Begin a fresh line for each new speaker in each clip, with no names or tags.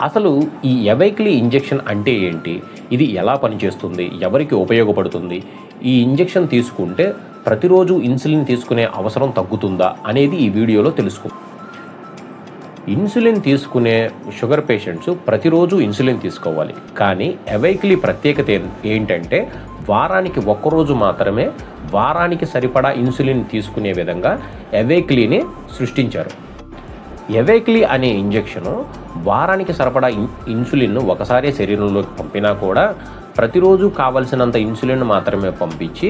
అసలు ఈ ఎవైక్లీ ఇంజెక్షన్ అంటే ఏంటి? ఇది ఎలా పనిచేస్తుంది? ఎవరికి ఉపయోగపడుతుంది? ఈ ఇంజెక్షన్ తీసుకుంటే ప్రతిరోజు ఇన్సులిన్ తీసుకునే అవసరం తగ్గుతుందా? అనేది ఈ వీడియోలో తెలుసుకుందాం. ఇన్సులిన్ తీసుకునే షుగర్ పేషెంట్స్ ప్రతిరోజు ఇన్సులిన్ తీసుకోవాలి. కానీ ఎవైక్లీ ప్రత్యేకత ఏంటంటే వారానికి ఒక్కరోజు మాత్రమే వారానికి సరిపడా ఇన్సులిన్ తీసుకునే విధంగా ఎవైక్లీని సృష్టించారు. ఎవైక్లీ అనే ఇంజెక్షను వారానికి సరిపడా ఇన్సులిన్ను ఒకసారి శరీరంలోకి పంపినా కూడా ప్రతిరోజు కావలసినంత ఇన్సులిన్ మాత్రమే పంపించి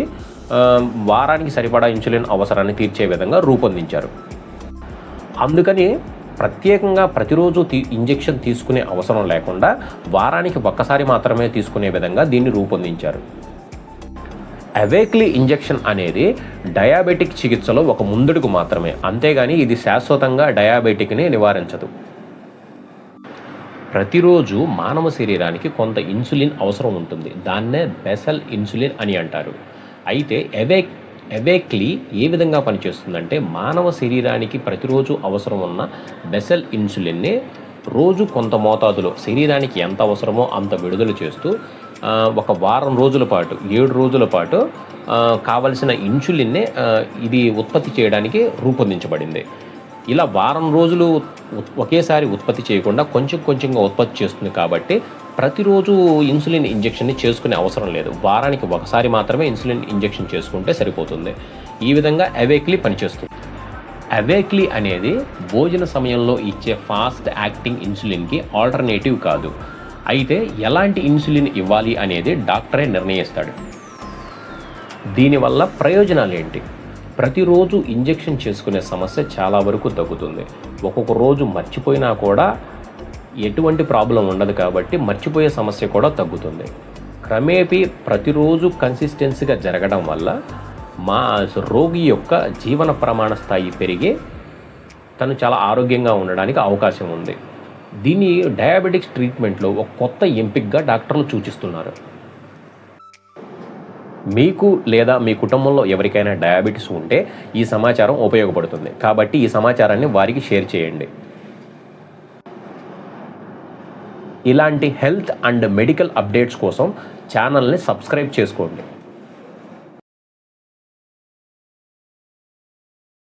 వారానికి సరిపడా ఇన్సులిన్ అవసరాన్ని తీర్చే విధంగా రూపొందించారు. అందుకని ప్రత్యేకంగా ప్రతిరోజు ఇంజెక్షన్ తీసుకునే అవసరం లేకుండా వారానికి ఒక్కసారి మాత్రమే తీసుకునే విధంగా దీన్ని రూపొందించారు. ఎవైక్లీ ఇంజెక్షన్ అనేది డయాబెటిక్ చికిత్సలో ఒక ముందడుగు మాత్రమే, అంతేగాని ఇది శాశ్వతంగా డయాబెటిక్ని నివారించదు. ప్రతిరోజు మానవ శరీరానికి కొంత ఇన్సులిన్ అవసరం ఉంటుంది. దాన్నే బేసల్ ఇన్సులిన్ అని అంటారు. అయితే ఎవైక్లీ ఏ విధంగా పనిచేస్తుందంటే మానవ శరీరానికి ప్రతిరోజు అవసరం ఉన్న బేసల్ ఇన్సులిన్ని రోజు కొంత మోతాదులో శరీరానికి ఎంత అవసరమో అంత విడుదల చేస్తూ ఒక వారం రోజుల పాటు 7 రోజుల పాటు కావలసిన ఇన్సులిన్నే ఇది ఉత్పత్తి చేయడానికి రూపొందించబడింది. ఇలా వారం రోజులు ఒకేసారి ఉత్పత్తి చేయకుండా కొంచెం కొంచెంగా ఉత్పత్తి చేస్తుంది కాబట్టి ప్రతిరోజు ఇన్సులిన్ ఇంజెక్షన్ని చేసుకునే అవసరం లేదు. వారానికి ఒకసారి మాత్రమే ఇన్సులిన్ ఇంజెక్షన్ చేసుకుంటే సరిపోతుంది. ఈ విధంగా ఎవైక్లీ పనిచేస్తుంది. ఎవైక్లీ అనేది భోజన సమయంలో ఇచ్చే ఫాస్ట్ యాక్టింగ్ ఇన్సులిన్కి ఆల్టర్నేటివ్ కాదు. అయితే ఎలాంటి ఇన్సులిన్ ఇవ్వాలి అనేది డాక్టరే నిర్ణయిస్తాడు. దీనివల్ల ప్రయోజనాలు ఏంటి? ప్రతిరోజు ఇంజెక్షన్ చేసుకునే సమస్య చాలా వరకు తగ్గుతుంది. ఒక్కొక్క రోజు మర్చిపోయినా కూడా ఎటువంటి ప్రాబ్లం ఉండదు కాబట్టి మర్చిపోయే సమస్య కూడా తగ్గుతుంది. క్రమేపీ ప్రతిరోజు కన్సిస్టెన్సీగా జరగడం వల్ల రోగి యొక్క జీవన ప్రమాణ స్థాయి పెరిగి తను చాలా ఆరోగ్యంగా ఉండడానికి అవకాశం ఉంది. దీన్ని డయాబెటిక్స్ ట్రీట్మెంట్లో ఒక కొత్త ఎంపికగా డాక్టర్లు సూచిస్తున్నారు. మీకు లేదా మీ కుటుంబంలో ఎవరికైనా డయాబెటీస్ ఉంటే ఈ సమాచారం ఉపయోగపడుతుంది. కాబట్టి ఈ సమాచారాన్ని వారికి షేర్ చేయండి. ఇలాంటి హెల్త్ అండ్ మెడికల్ అప్డేట్స్ కోసం ఛానల్ని సబ్స్క్రైబ్ చేసుకోండి.